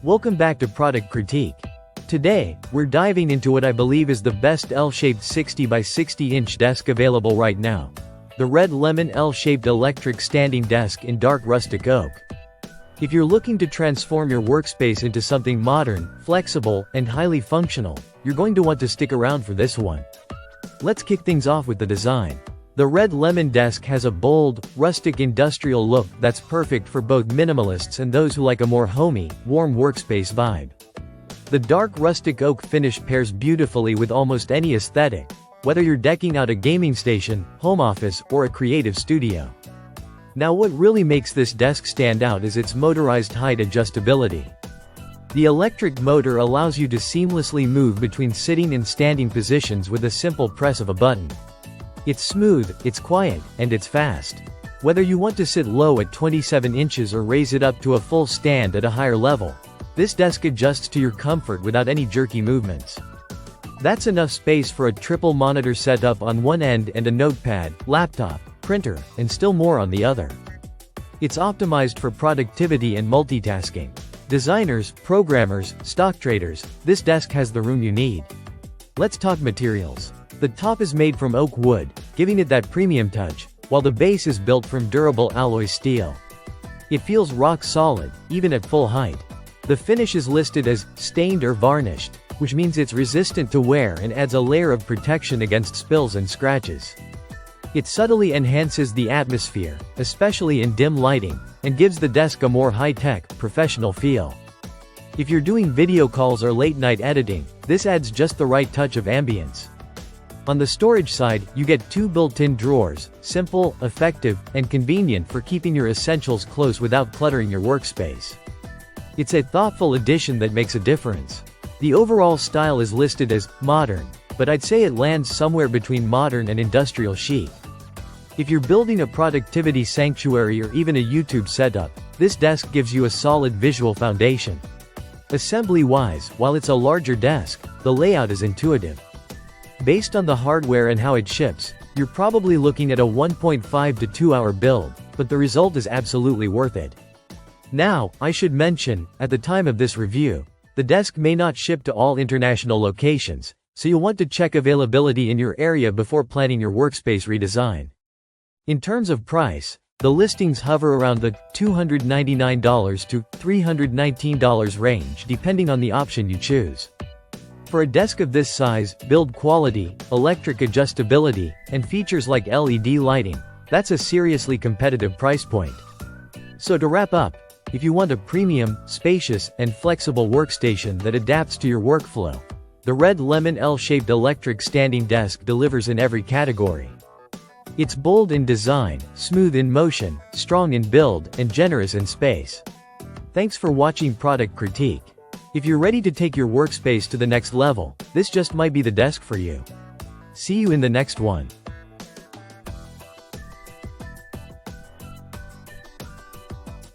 Welcome back to Product Critique. Today, we're diving into what I believe is the best L-shaped 60 by 60 inch desk available right now. The RedLemon L-shaped electric standing desk in dark rustic oak. If you're looking to transform your workspace into something modern, flexible, and highly functional, you're going to want to stick around for this one. Let's kick things off with the design. The RedLemon desk has a bold, rustic industrial look that's perfect for both minimalists and those who like a more homey, warm workspace vibe. The dark rustic oak finish pairs beautifully with almost any aesthetic, whether you're decking out a gaming station, home office, or a creative studio. Now what really makes this desk stand out is its motorized height adjustability. The electric motor allows you to seamlessly move between sitting and standing positions with a simple press of a button. It's smooth, it's quiet, and it's fast. Whether you want to sit low at 27 inches or raise it up to a full stand at a higher level, this desk adjusts to your comfort without any jerky movements. That's enough space for a triple monitor setup on one end and a notepad, laptop, printer, and still more on the other. It's optimized for productivity and multitasking. Designers, programmers, stock traders, this desk has the room you need. Let's talk materials. The top is made from oak wood, giving it that premium touch, while the base is built from durable alloy steel. It feels rock solid, even at full height. The finish is listed as stained or varnished, which means it's resistant to wear and adds a layer of protection against spills and scratches. It subtly enhances the atmosphere, especially in dim lighting, and gives the desk a more high-tech, professional feel. If you're doing video calls or late-night editing, this adds just the right touch of ambience. On the storage side, you get two built-in drawers, simple, effective, and convenient for keeping your essentials close without cluttering your workspace. It's a thoughtful addition that makes a difference. The overall style is listed as modern, but I'd say it lands somewhere between modern and industrial chic. If you're building a productivity sanctuary or even a YouTube setup, this desk gives you a solid visual foundation. Assembly-wise, while it's a larger desk, the layout is intuitive. Based on the hardware and how it ships, you're probably looking at a 1.5 to 2 hour build, but the result is absolutely worth it. Now, I should mention, at the time of this review, the desk may not ship to all international locations, so you'll want to check availability in your area before planning your workspace redesign. In terms of price, the listings hover around the $299 to $319 range depending on the option you choose. For a desk of this size, build quality, electric adjustability, and features like LED lighting, that's a seriously competitive price point. So to wrap up, if you want a premium, spacious, and flexible workstation that adapts to your workflow, the RedLemon L-shaped electric standing desk delivers in every category. It's bold in design, smooth in motion, strong in build, and generous in space. Thanks for watching Product Critique. If you're ready to take your workspace to the next level, this just might be the desk for you. See you in the next one.